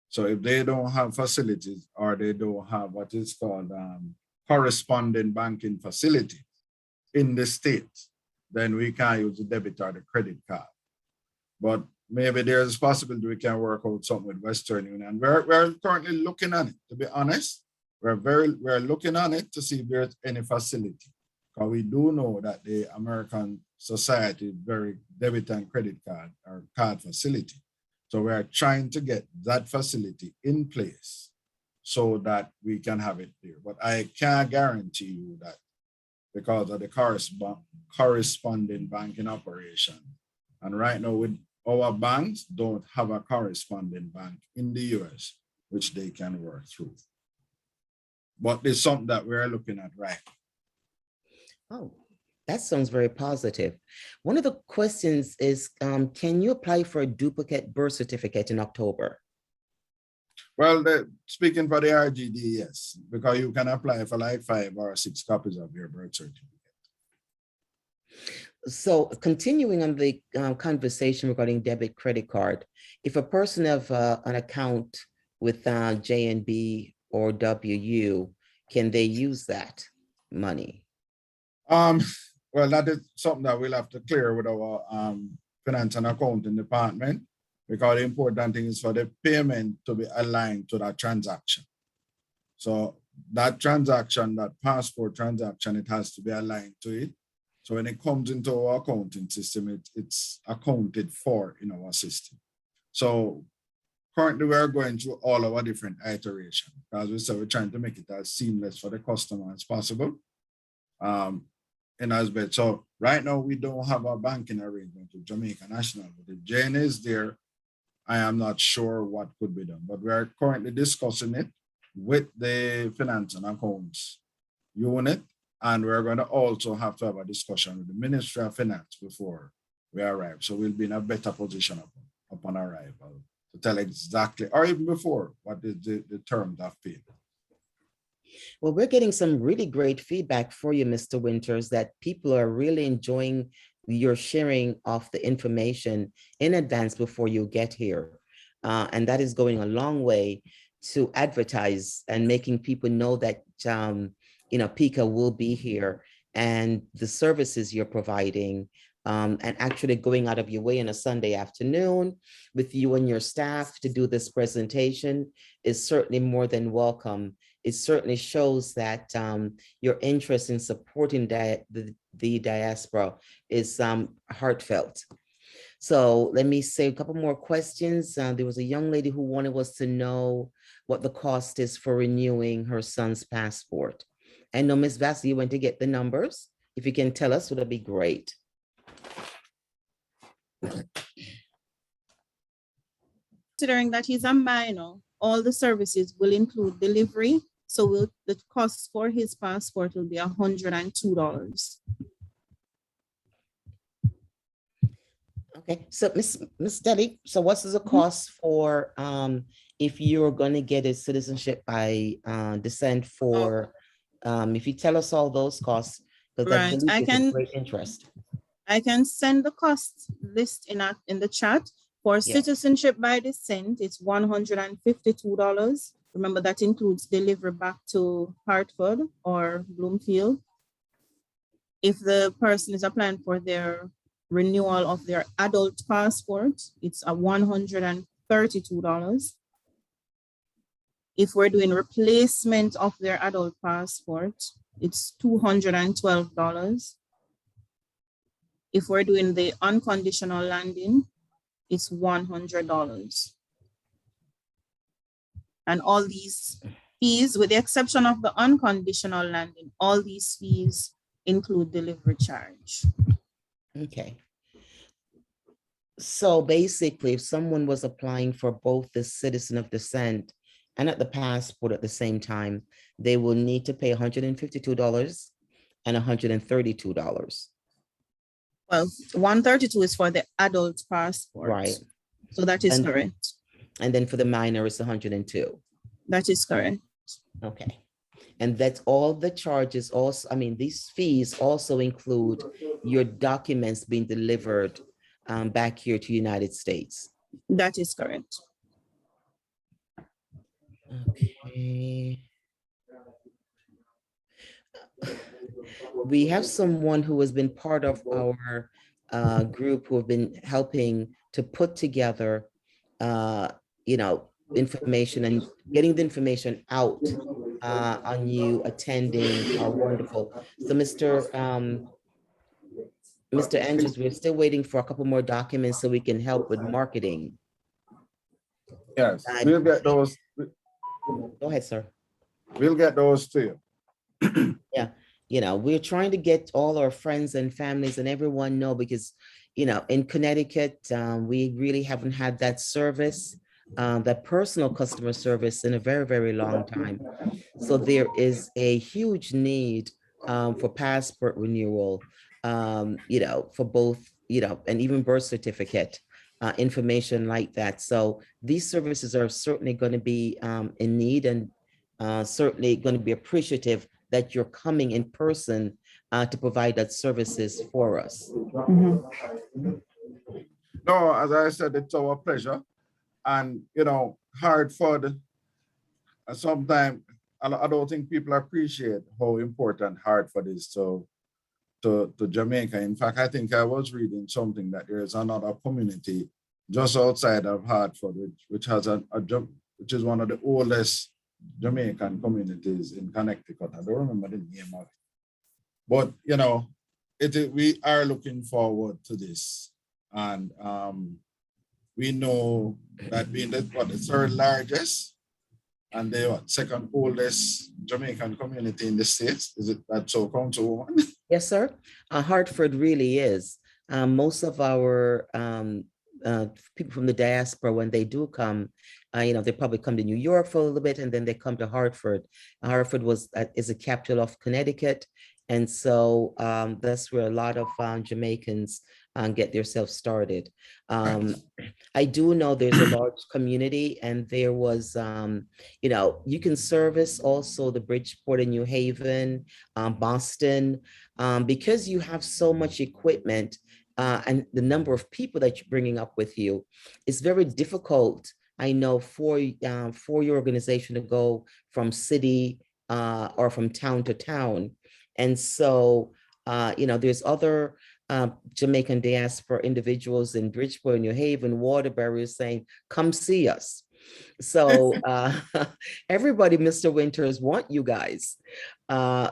So if they don't have facilities, or they don't have what is called corresponding banking facility in the States, then we can't use the debit or the credit card. But maybe there's a possibility we can work out something with Western Union. We're currently looking at it, to be honest. We're looking on it to see if there's any facility. Because we do know that the American society very debit and credit card or card facility. So we are trying to get that facility in place so that we can have it there. But I can't guarantee you that because of the corresponding banking operation. And right now, with our banks don't have a corresponding bank in the US, which they can work through. But it's something that we're looking at right now. Oh, that sounds very positive. One of the questions is, can you apply for a duplicate birth certificate in October? Well, speaking for the RGD, yes, because you can apply for like 5 or 6 copies of your birth certificate. So continuing on the conversation regarding debit credit card, if a person have an account with JNB or WU, can they use that money? Well, that is something that we'll have to clear with our finance and accounting department, because the important thing is for the payment to be aligned to that transaction. So that transaction, that passport transaction, it has to be aligned to it. So when it comes into our accounting system, it's accounted for in our system. So currently we're going through all our different iterations. As we said, we're trying to make it as seamless for the customer as possible. So right now we don't have a banking arrangement with Jamaica National, but the JN is there. I am not sure what could be done, but we are currently discussing it with the finance and accounts unit. And we're going to also have to have a discussion with the Ministry of Finance before we arrive. So we'll be in a better position upon arrival to tell exactly, or even before, what is the terms of payment. Well, we're getting some really great feedback for you, Mr. Winters, that people are really enjoying your sharing of the information in advance before you get here. And that is going a long way to advertise and making people know that PICA will be here and the services you're providing, and actually going out of your way on a Sunday afternoon with you and your staff to do this presentation is certainly more than welcome. It certainly shows that your interest in supporting the diaspora is heartfelt. So let me say a couple more questions. There was a young lady who wanted us to know what the cost is for renewing her son's passport. I know Ms. Vassy, you went to get the numbers. If you can tell us, would be great. Considering that he's a minor, all the services will include delivery. So the cost for his passport will be $102. Okay, so Miss Deli, so what's the cost for if you're going to get a citizenship by descent for, if you tell us all those costs, because Right. I can of great interest. I can send the cost list in the chat. For citizenship by descent, it's $152. Remember, that includes delivery back to Hartford or Bloomfield. If the person is applying for their renewal of their adult passport, it's $132. If we're doing replacement of their adult passport, it's $212. If we're doing the unconditional landing, it's $100. And all these fees, with the exception of the unconditional landing, all these fees include delivery charge. Okay. So basically, if someone was applying for both the citizen of descent and at the passport at the same time, they will need to pay $152 and $132. Well, $132 is for the adult passport. Right. So that is correct. And then for the minor, it's 102. That is correct. Okay. And that's all the charges also, I mean, these fees also include your documents being delivered back here to United States. That is correct. Okay. We have someone who has been part of our group who have been helping to put together, information and getting the information out on you attending our wonderful. So Mr. Mr. Andrews, we're still waiting for a couple more documents so we can help with marketing. Yes, we'll get those. Go ahead, sir. We'll get those to you. Yeah, we're trying to get all our friends and families and everyone know because, in Connecticut, we really haven't had that service, that personal customer service in a very, very long time. So there is a huge need for passport renewal, for both, and even birth certificate information like that. So these services are certainly going to be in need and certainly going to be appreciative that you're coming in person to provide that services for us. No, as I said, it's our pleasure. And, Hartford, sometimes I don't think people appreciate how important Hartford is to Jamaica. In fact, I think I was reading something that there is another community just outside of Hartford, which has which is one of the oldest Jamaican communities in Connecticut. I don't remember the name of it. But, we are looking forward to this. And we know that being the third largest and the second oldest Jamaican community in the States, is it that so, Councilwoman? Yes, sir. Hartford really is. Most of our people from the diaspora, when they do come, they probably come to New York for a little bit and then they come to Hartford. Hartford is a capital of Connecticut. And so that's where a lot of Jamaicans get themselves started. I do know there's a large community and there was, you can service also the Bridgeport in New Haven, Boston, because you have so much equipment and the number of people that you're bringing up with you, it's very difficult, I know, for your organization to go from city or from town to town. And so, there's other Jamaican diaspora individuals in Bridgeport, New Haven, Waterbury saying, come see us. So everybody, Mr. Winters, want you guys.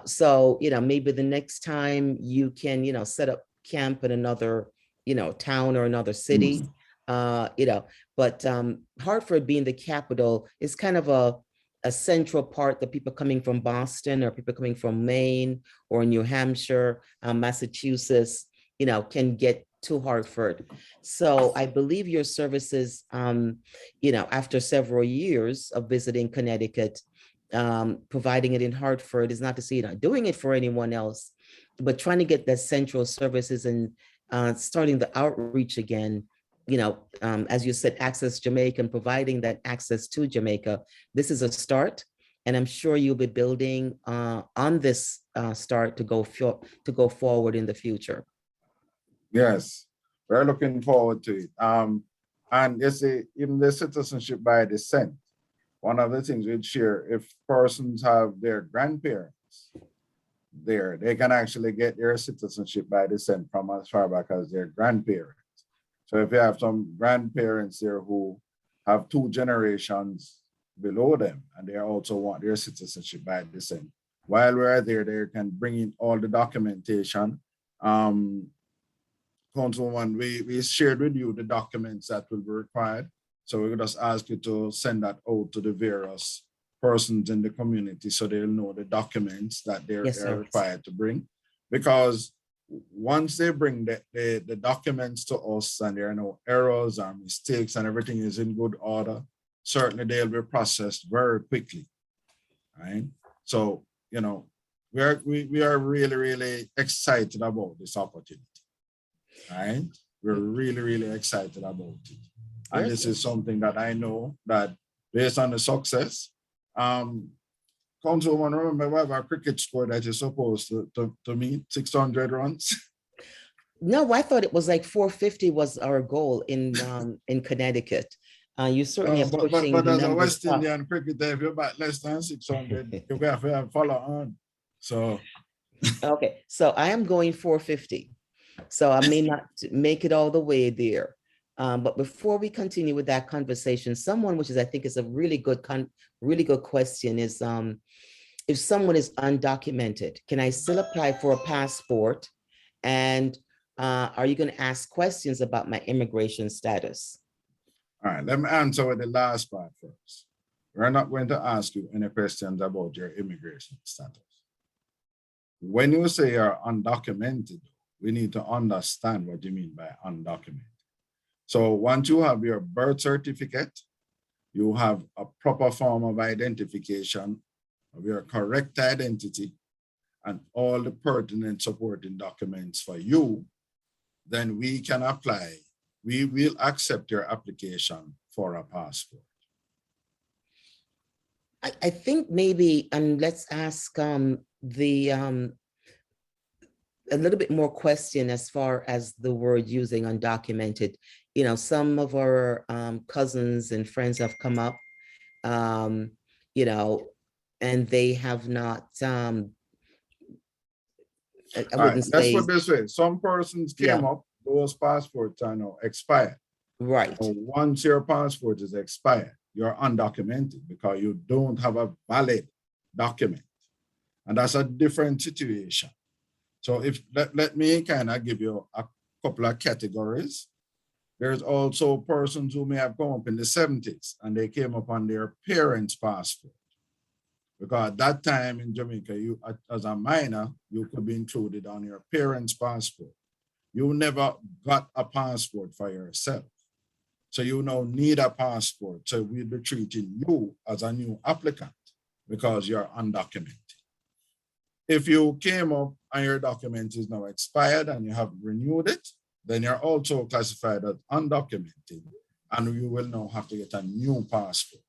So, maybe the next time you can, set up camp in another, town or another city, but Hartford being the capital is kind of a central part that people coming from Boston or people coming from Maine or New Hampshire, Massachusetts, can get to Hartford. So I believe your services, after several years of visiting Connecticut, providing it in Hartford is not to say you're not doing it for anyone else, but trying to get that central services and starting the outreach again, as you said, Access Jamaica and providing that access to Jamaica. This is a start, and I'm sure you'll be building on this start to go forward in the future. Yes, we're looking forward to it. And you see, even the citizenship by descent, one of the things we'd share, if persons have their grandparents there, they can actually get their citizenship by descent from as far back as their grandparents. So if you have some grandparents there who have 2 generations below them, and they also want their citizenship by descent, while we're there, they can bring in all the documentation. Councilwoman, we shared with you the documents that will be required. So we will just ask you to send that out to the various persons in the community so they'll know the documents that they're required to bring. Because once they bring the documents to us and there are no errors or mistakes and everything is in good order, certainly they'll be processed very quickly, right? So, we are really, really excited about this opportunity, right? We're really, really excited about it. And this is something that I know that based on the success, Councilwoman, remember we have a cricket score that you're supposed to meet, 600 runs? No, I thought it was like 450 was our goal in Connecticut. You certainly are pushing but the as a numbers West up. Indian cricketer, if you're about less than 600, you have to follow on. So Okay, so I am going 450. So I may not make it all the way there. But before we continue with that conversation, someone, which is I think is a really good question, is if someone is undocumented, can I still apply for a passport? And are you going to ask questions about my immigration status? All right, let me answer with the last part first. We're not going to ask you any questions about your immigration status. When you say you're undocumented, we need to understand what you mean by undocumented. So once you have your birth certificate, you have a proper form of identification of your correct identity and all the pertinent supporting documents for you, then we can apply. We will accept your application for a passport. I think maybe, and let's ask a little bit more question as far as the word using undocumented. You know, some of our cousins and friends have come up, you know, and they have not, I All right, wouldn't let's say, put this way. Some persons came yeah, up, those passports are now expired. right. So once your passport is expired, you're undocumented because you don't have a valid document. And that's a different situation. So if let me kind of give you a couple of categories. There's also persons who may have come up in the 70s and they came up on their parents' passport. Because at that time in Jamaica, you as a minor, you could be included on your parents' passport. You never got a passport for yourself. So you now need a passport. So we'll be treating you as a new applicant because you're undocumented. If you came up and your document is now expired and you have renewed it, then you're also classified as undocumented and you will now have to get a new passport.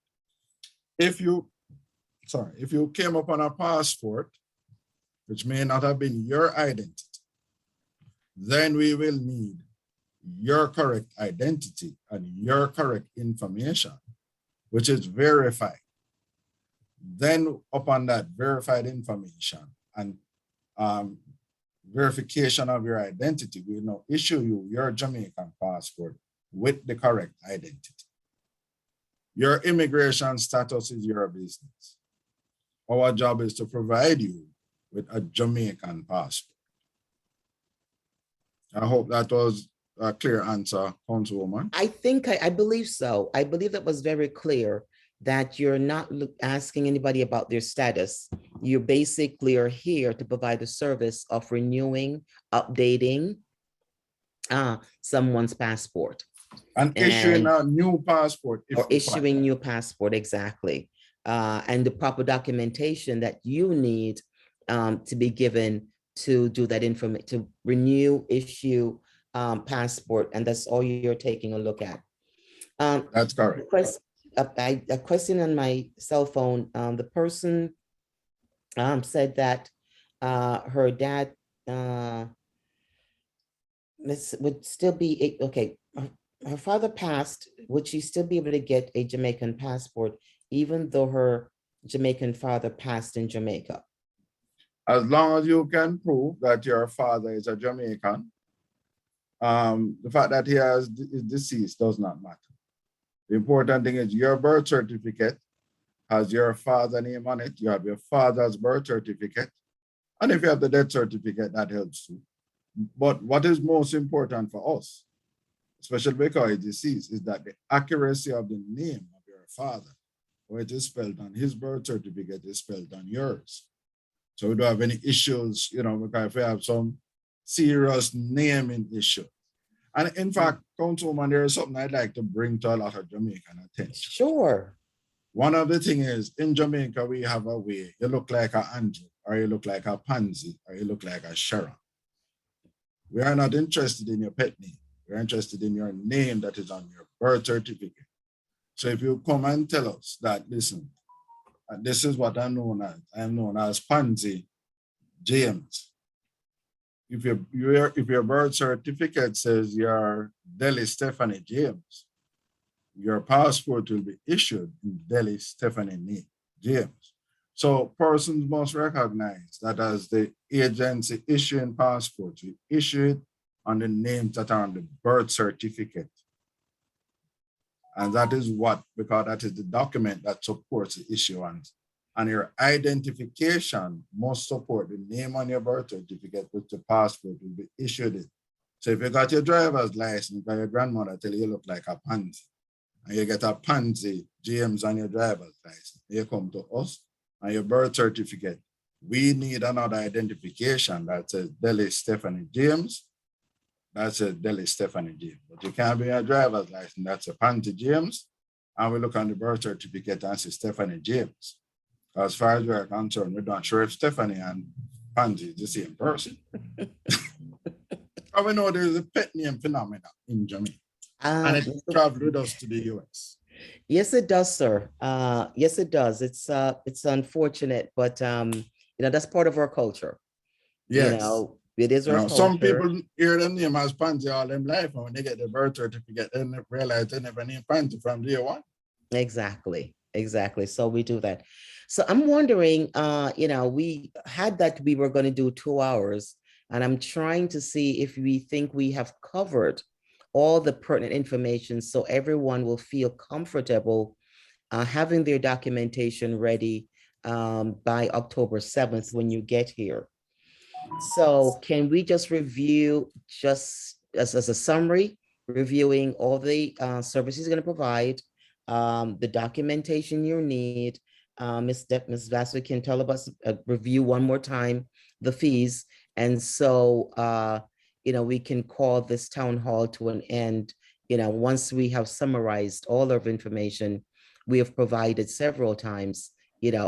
If you came up on a passport, which may not have been your identity, then we will need your correct identity and your correct information, which is verified. Then upon that verified information and verification of your identity, we will now issue you your Jamaican passport with the correct identity. Your immigration status is your business. Our job is to provide you with a Jamaican passport. I hope that was a clear answer, Councilwoman. I believe so. I believe that was very clear that you're not asking anybody about their status. You basically are here to provide the service of renewing, updating someone's passport. And issuing a new passport. Or issuing new passport, exactly. And the proper documentation that you need to be given to do that information, to renew, issue passport, and that's all you're taking a look at. That's correct. A question on my cell phone, the person said that her dad would still be, okay, her father passed, would she still be able to get a Jamaican passport even though her Jamaican father passed in Jamaica? As long as you can prove that your father is a Jamaican, the fact that he is deceased does not matter. The important thing is your birth certificate has your father's name on it. You have your father's birth certificate. And if you have the death certificate, that helps too. But what is most important for us, especially because he's deceased, is that the accuracy of the name of your father, where it is spelled on his birth certificate, is spelled on yours. So we don't have any issues, you know, because if we have some serious naming issue. And in fact, Councilwoman, there is something I'd like to bring to a lot of Jamaican attention. Sure. One of the things is, in Jamaica, we have a way, you look like an Andrew, or you look like a Pansy, or you look like a Sharon. We are not interested in your pet name. We're interested in your name that is on your birth certificate. So if you come and tell us that, listen, this is what I'm known as Pansy James. If your birth certificate says you're Deli Stephanie James, your passport will be issued in Deli Stephanie James. So persons must recognize that as the agency issuing passports, we issue it on the names that are on the birth certificate. And that is what, because that is the document that supports the issuance. And your identification must support the name on your birth certificate, which the passport will be issued in. So if you got your driver's license, but your grandmother tell you look like a pansy, and you get a pansy James on your driver's license, you come to us and your birth certificate, we need another identification that says Deli Stephanie James. That's a Deli Stephanie James. But you can't be a driver's license, that's a pansy James. And we look on the birth certificate and say Stephanie James. As far as we're concerned, we're not sure if Stephanie and Pansy is the same person. And we know there's a pet name phenomenon in Jamaica. And it traveled with us to the US. Yes, it does, sir. Yes, it does. It's unfortunate, but that's part of our culture. Yes. It is our culture. Some people hear them name as Pansy all them life, and when they get the birth certificate, they realize they never named Pansy from day one. Exactly. So we do that. So I'm wondering, we had that we were going to do 2 hours, and I'm trying to see if we think we have covered all the pertinent information so everyone will feel comfortable having their documentation ready by October 7th when you get here. So can we just review, just as a summary, reviewing all the services you're going to provide, the documentation you need. Ms. Vassar can tell us, review one more time the fees. And so, we can call this town hall to an end. Once we have summarized all of information we have provided several times,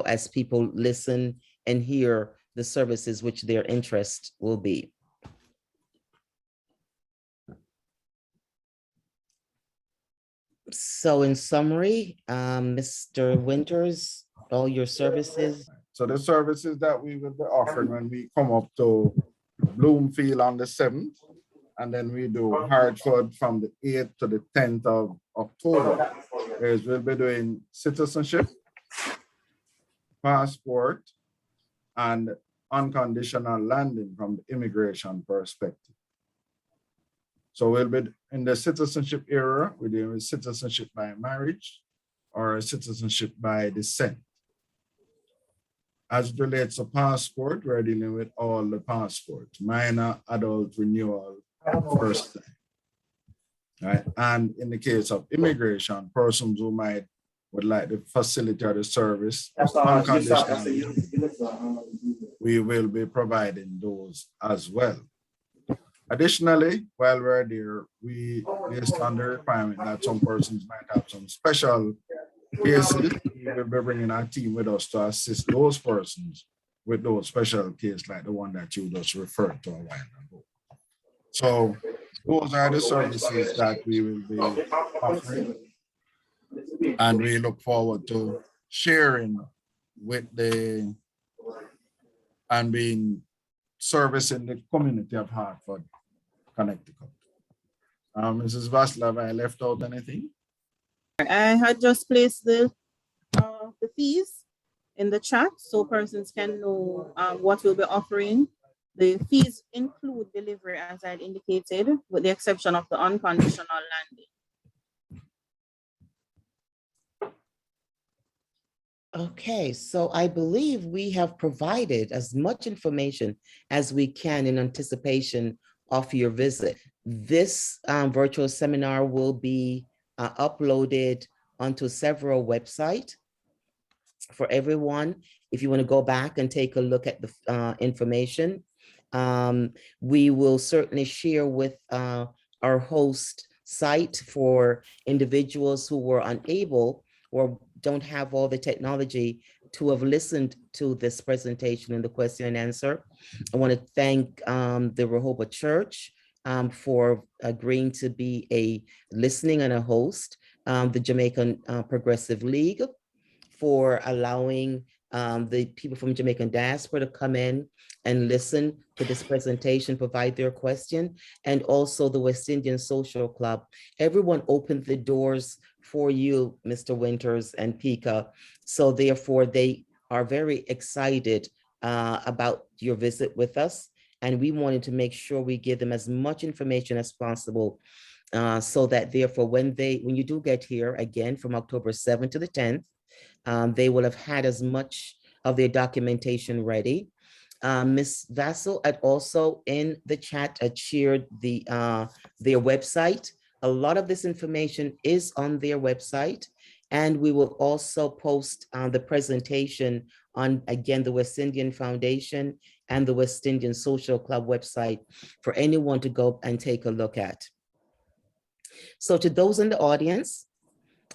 as people listen and hear the services which their interest will be. So in summary, Mr. Winters, all your services. So the services that we will be offering when we come up to Bloomfield on the 7th, and then we do Hartford from the 8th to the 10th of October, is we'll be doing citizenship, passport, and unconditional landing from the immigration perspective. So we'll be in the citizenship area, we're doing citizenship by marriage or citizenship by descent. As it relates to passport, we're dealing with all the passports, minor, adult, renewal, first time. Right? And in the case of immigration, persons who would like the facility or the service, unconditionally, we will be providing those as well. Additionally, while we're there, based on the requirement that some persons might have some special cases, we will be bringing our team with us to assist those persons with those special cases like the one that you just referred to a while ago. So those are the services that we will be offering. And we look forward to sharing with and being servicing the community of Hartford, Connecticut. Mrs. Vassar, have I left out anything? I had just placed the fees in the chat so persons can know what we'll be offering. The fees include delivery, as I indicated, with the exception of the unconditional landing. Okay, so I believe we have provided as much information as we can in anticipation of your visit. This virtual seminar will be uploaded onto several websites for everyone. If you want to go back and take a look at the information, we will certainly share with our host site for individuals who were unable or don't have all the technology to have listened to this presentation and the question and answer. I want to thank the Rehoboth Church for agreeing to be a listening and a host, the Jamaican Progressive League for allowing the people from Jamaican diaspora to come in and listen to this presentation, provide their question, and also the West Indian Social Club. Everyone opened the doors for you, Mr. Winters and Pika. So therefore, they are very excited about your visit with us. And we wanted to make sure we give them as much information as possible so that therefore, when you do get here again from October 7th to the 10th, they will have had as much of their documentation ready. Ms. Vassal had also in the chat shared their website. A lot of this information is on their website, and we will also post the presentation on, again, the West Indian Foundation and the West Indian Social Club website for anyone to go and take a look at. So to those in the audience,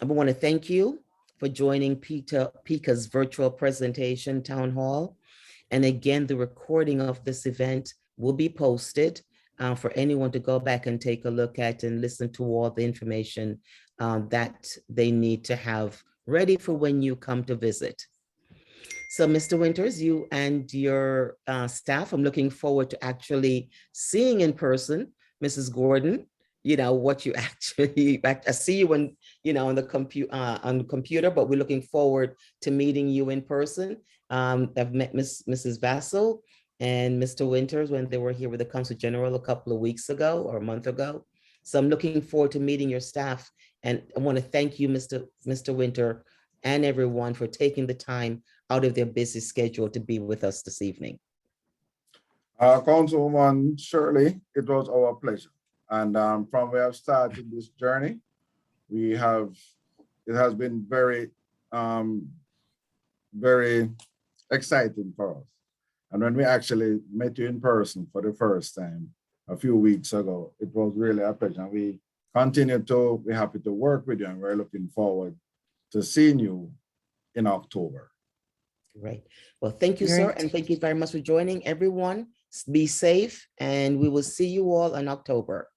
I want to thank you for joining PICA's virtual presentation town hall. And again, the recording of this event will be posted for anyone to go back and take a look at and listen to all the information that they need to have ready for when you come to visit. So Mr. Winters, you and your staff, I'm looking forward to actually seeing in person, Mrs. Gordon, what you actually, I see you when, on the computer, but we're looking forward to meeting you in person. I've met Mrs. Vassal and Mr. Winters when they were here with the Consul General a couple of weeks ago or a month ago. So I'm looking forward to meeting your staff. And I want to thank you, Mr. Winter, and everyone for taking the time out of their busy schedule to be with us this evening. Councilwoman Shirley, it was our pleasure. And from where I've started this journey, it has been very, very exciting for us. And when we actually met you in person for the first time a few weeks ago, it was really a pleasure. And we're happy to work with you, and we're looking forward to seeing you in October. Great. Well, thank you, sir. And thank you very much for joining everyone. Be safe, and we will see you all in October.